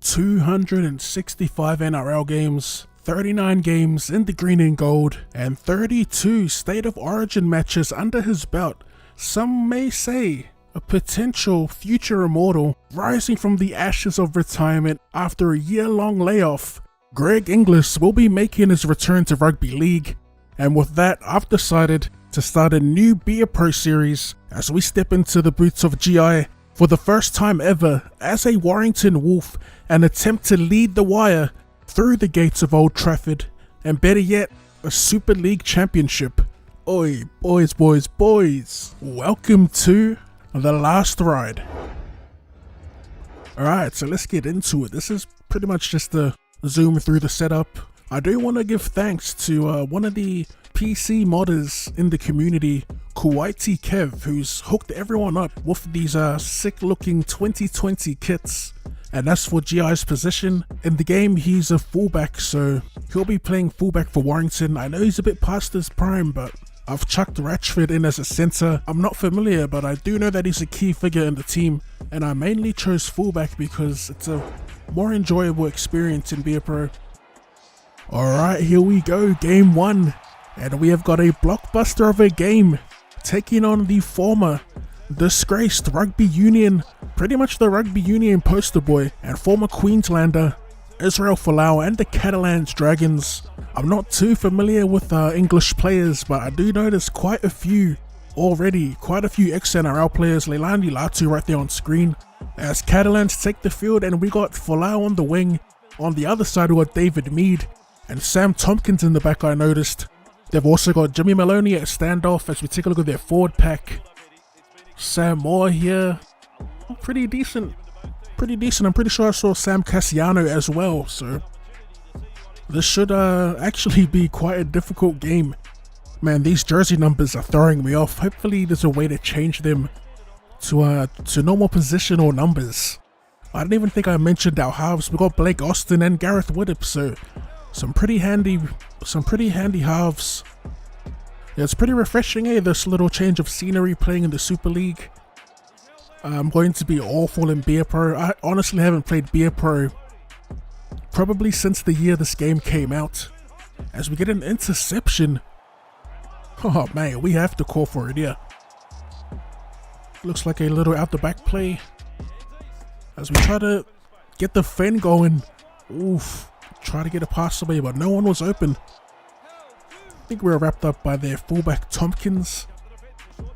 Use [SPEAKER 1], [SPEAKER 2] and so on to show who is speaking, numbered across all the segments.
[SPEAKER 1] 265 NRL games, 39 games in the green and gold, and 32 State of Origin matches under his belt. Some may say a potential future immortal rising from the ashes of retirement after a year-long layoff. Greg Inglis will be making his return to rugby league, and with that I've decided to start a new Beer Pro series as we step into the boots of GI for the first time ever as a Warrington Wolf and attempt to lead the wire through the gates of Old Trafford, and better yet, a Super League Championship. Oi, boys, welcome to the last ride. Alright, so let's get into it. This is pretty much just a zoom through the setup. I do want to give thanks to one of the PC modders in the community, Kuwaiti Kev, who's hooked everyone up with these sick looking 2020 kits. And as for GI's position in the game, he's a fullback, so he'll be playing fullback for Warrington. I know he's a bit past his prime, but I've chucked Ratchford in as a centre. I'm not familiar, but I do know that he's a key figure in the team, and I mainly chose fullback because it's a more enjoyable experience in Beer Pro. Alright, here we go, game 1, and we have got a blockbuster of a game taking on the former disgraced rugby union, pretty much the rugby union poster boy, and former Queenslander Israel Folau and the Catalans Dragons. I'm not too familiar with English players, but I do notice quite a few already, quite a few ex-NRL players. Leilani Latu right there on screen as Catalans take the field, and we got Folau on the wing. On the other side we got David Mead and Sam Tompkins in the back. I noticed they've also got Jimmy Maloney at standoff as we take a look at their forward pack. Sam Moore here, pretty decent. I'm pretty sure I saw Sam Cassiano as well, so this should actually be quite a difficult game. Man, these jersey numbers are throwing me off. Hopefully there's a way to change them to normal position or numbers. I didn't even think I mentioned our halves. We got Blake Austin and Gareth Widdop, so some pretty handy halves. Yeah, it's pretty refreshing, this little change of scenery playing in the Super League. I'm going to be awful in Beer Pro. I honestly haven't played Beer Pro probably since the year this game came out. As we get an interception. Oh man, we have to call for it here. Looks like a little out the back play as we try to get the fin going. Oof, try to get a pass away, but no one was open. I think we're wrapped up by their fullback Tompkins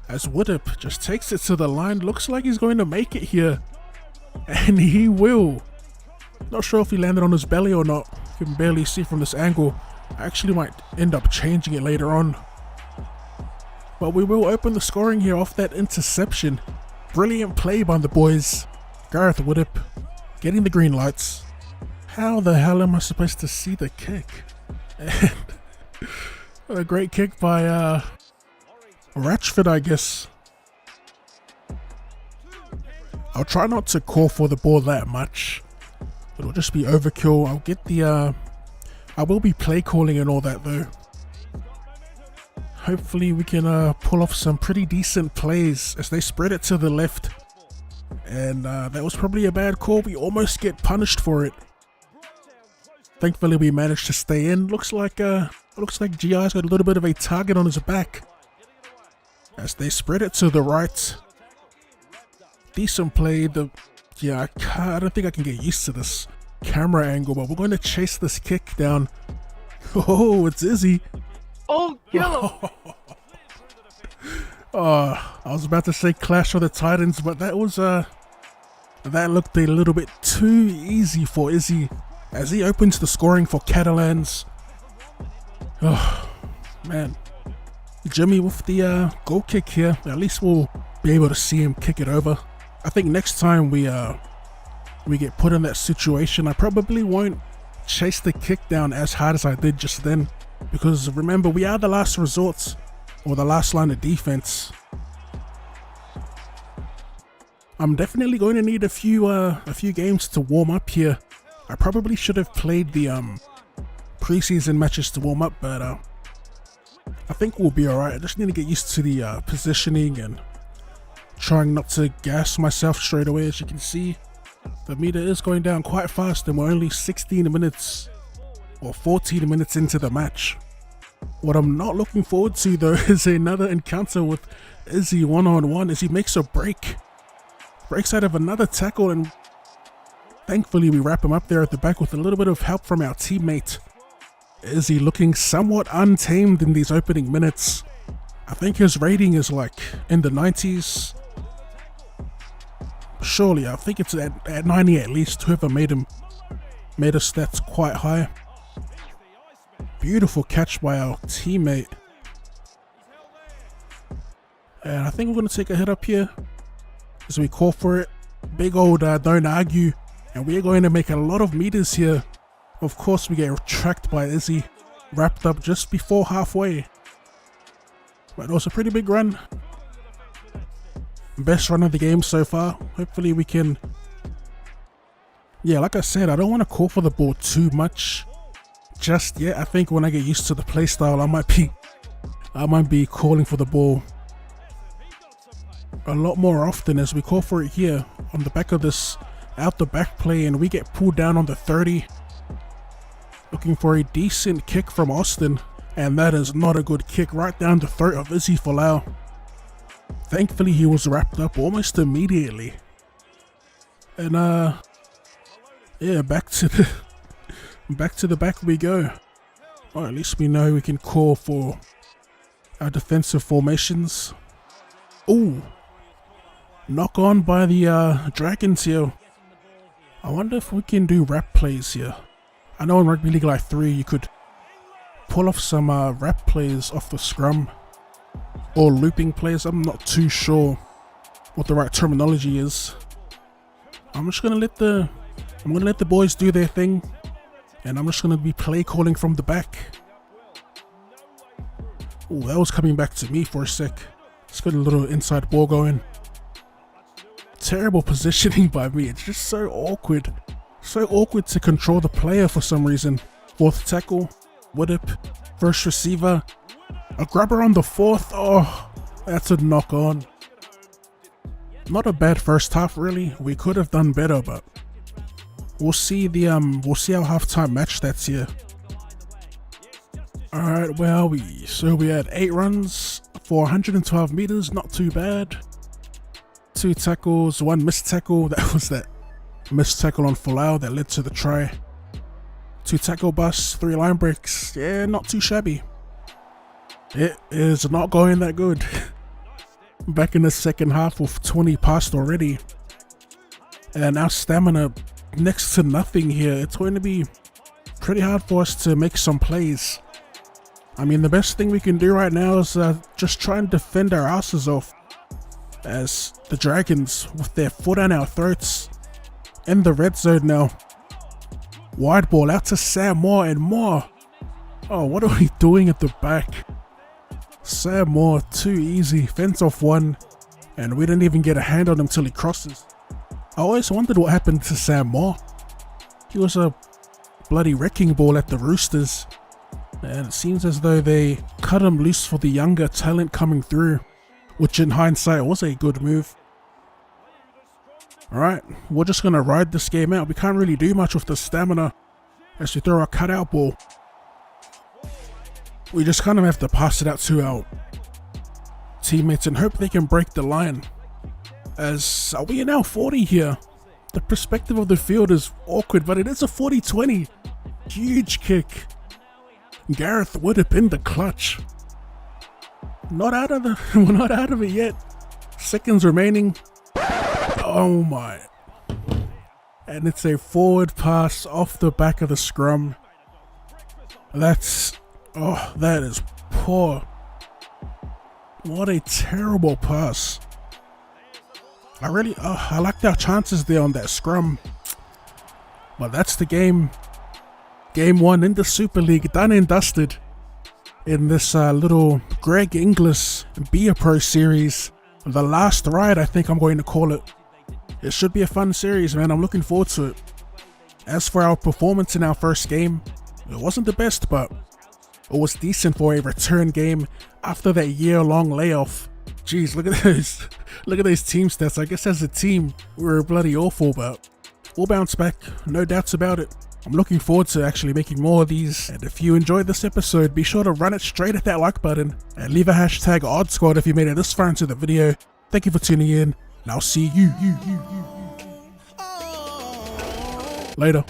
[SPEAKER 1] as Widdop just takes it to the line. Looks like he's going to make it here, and he will. Not sure if he landed on his belly or not. You can barely see from this angle. I actually might end up changing it later on, but we will open the scoring here off that interception. Brilliant play by the boys. Gareth Widdop getting the green lights. How the hell am I supposed to see the kick? And a great kick by Ratchford, I guess. I'll try not to call for the ball that much. It'll just be overkill. I'll get the I will be play calling and all that though. Hopefully we can pull off some pretty decent plays as they spread it to the left. And that was probably a bad call. We almost get punished for it. Thankfully we managed to stay in. Looks like GI's got a little bit of a target on his back as they spread it to the right. Decent play. I don't think I can get used to this camera angle, but we're going to chase this kick down. Oh, it's Izzy.
[SPEAKER 2] Oh, kill him.
[SPEAKER 1] I was about to say Clash of the Titans, but that was that looked a little bit too easy for Izzy as he opens the scoring for Catalans. Oh man, Jimmy with the goal kick here. At least we'll be able to see him kick it over. I think next time we get put in that situation, I probably won't chase the kick down as hard as I did just then, because remember, we are the last resort or the last line of defense. I'm definitely going to need a few games to warm up here. I probably should have played the preseason matches to warm up, but I think we'll be alright. I just need to get used to the positioning and trying not to gas myself straight away. As you can see, The meter is going down quite fast and we're only 16 minutes or 14 minutes into the match. What I'm not looking forward to though is another encounter with Izzy one-on-one as he makes a break. Breaks out of another tackle, and thankfully we wrap him up there at the back with a little bit of help from our teammate. Izzy looking somewhat untamed in these opening minutes. I think his rating is like in the 90s. Surely, I think it's at 90 at least. Whoever made his stats quite high. Beautiful catch by our teammate. And I think we're going to take a hit up here as we call for it. Big old don't argue. And we are going to make a lot of meters here. Of course, we get tracked by Izzy. Wrapped up just before halfway. But it was a pretty big run. Best run of the game so far. Hopefully we can... Yeah, like I said, I don't want to call for the ball too much just yet. I think when I get used to the playstyle, I might be calling for the ball a lot more often as we call for it here on the back of this out the back play, and we get pulled down on the 30. Looking for a decent kick from Austin, and that is not a good kick, right down the throat of Izzy Folau. Thankfully he was wrapped up almost immediately. And yeah, back to the back we go. Or at least we know we can call for our defensive formations. Ooh, knock on by the Dragons here. I wonder if we can do wrap plays here. I know in Rugby League Live 3 you could pull off some wrap plays off the scrum. Or looping plays. I'm not too sure what the right terminology is. I'm just gonna let the boys do their thing, and I'm just gonna be play calling from the back. Oh, that was coming back to me for a sec. Let's get a little inside ball going. Terrible positioning by me. It's just so awkward. So awkward to control the player for some reason. Fourth tackle, Woodip, first receiver. A grabber on the fourth. Oh, that's a knock on. Not a bad first half really. We could have done better, but we'll see our halftime match stats here. Alright, where are we? So we had 8 runs for 112 meters, not too bad. 2 tackles, 1 missed tackle. That was that missed tackle on Folau that led to the try. 2 tackle busts, 3 line breaks. Yeah, not too shabby. It is not going that good. Back in the second half with 20 passed already. And our stamina next to nothing here. It's going to be pretty hard for us to make some plays. I mean, the best thing we can do right now is just try and defend our asses off. As the Dragons, with their foot on our throats, in the red zone now. Wide ball out to Sam Moore and Moore. Oh, what are we doing at the back? Sam Moore, too easy. Fence off one, and we didn't even get a hand on him till he crosses. I always wondered what happened to Sam Moore. He was a bloody wrecking ball at the Roosters, and it seems as though they cut him loose for the younger talent coming through, which in hindsight was a good move. Alright, we're just going to ride this game out. We can't really do much with the stamina as we throw our cutout ball. We just kind of have to pass it out to our teammates and hope they can break the line. As we are now 40 here. The perspective of the field is awkward, but it is a 40-20. Huge kick. Gareth Woodip in the clutch. We're not out of it yet. Seconds remaining. Oh my. And it's a forward pass off the back of the scrum. That is poor. What a terrible pass. I liked our chances there on that scrum. But that's the game. Game 1 in the Super League, done and dusted. In this little Greg Inglis Be a Pro series. The last ride, I think I'm going to call it. It should be a fun series, man. I'm looking forward to it. As for our performance in our first game, it wasn't the best, but it was decent for a return game after that year-long layoff. Jeez, look at those team stats. I guess as a team, we were bloody awful, but we'll bounce back, no doubts about it. I'm looking forward to actually making more of these, and if you enjoyed this episode, be sure to run it straight at that like button, and leave a hashtag OddSquad if you made it this far into the video. Thank you for tuning in, and I'll see you later.